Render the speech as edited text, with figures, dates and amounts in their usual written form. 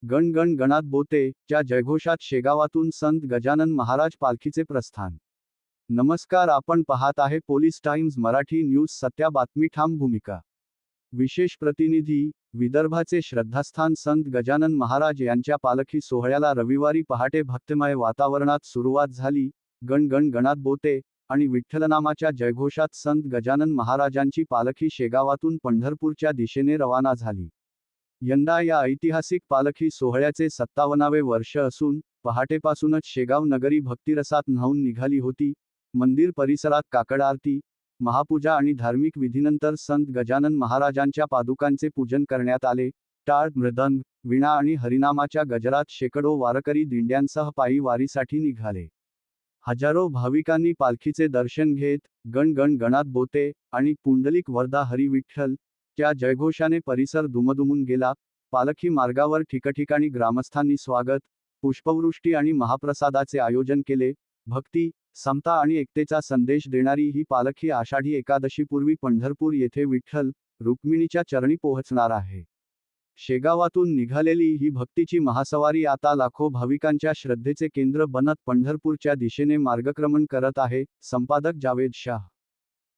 गण गण गणात बोते च्या जयघोषात शेगावातून संत गजानन महाराज पालखीचे प्रस्थान. नमस्कार, आपण पाहत आहे पोलीस टाइम्स मराठी न्यूज. सत्य बातमी, ठाम भूमिका. विशेष प्रतिनिधी. विदर्भाचे श्रद्धास्थान संत गजानन महाराज यांच्या पालखी सोहळ्याला रविवारी पहाटे भक्तिमय वातावरणात सुरुवात झाली. गण गण गणात बोते आणि विठ्ठलनामाच्या जयघोषात संत गजानन महाराजांची पालखी शेगावातून पंढरपूरच्या दिशेने रवाना झाली. यंदा या ऐतिहासिक पालखी सोहळ्याचे 57वे वर्ष असून पहाटेपासूनच शेगाव नगरी भक्तिरसात न्हाऊन निघाली होती. मंदिर परिसरात काकड आरती, महापूजा आणि धार्मिक विधीनंतर संत गजानन महाराजांच्या पादुकांचे पूजन करण्यात आले. टाळ, मृदंग, वीणा आणि हरिनामाच्या गजरात शेकडो वारकरी दिंड्यांसह पायी वारीसाठी निघाले. हजारो भाविकांनी पालखीचे दर्शन घेत गण गण गणात बोते आणि पुंडलिक वरदा हरी विठ्ठल च्या जयघोषाने परिसर दुमदुमून गेला. पालखी मार्गावर ठिकठिकाणी ग्रामस्थांनी स्वागत, पुष्पवृष्टी आणि महाप्रसादाचे आयोजन केले. भक्ती, समता आणि एकतेचा संदेश देणारी ही पालखी आषाढी एकादशीपूर्वी पंढरपूर येथे विठ्ठल रुक्मिणीच्या चरणी पोहोचणार आहे. शेगावातून निघालेली ही भक्तीची महासवारी आता लाखो भाविकांच्या श्रद्धेचे केंद्र बनत पंढरपूरच्या दिशेने मार्गक्रमण करत आहे. संपादक जावेद शाह.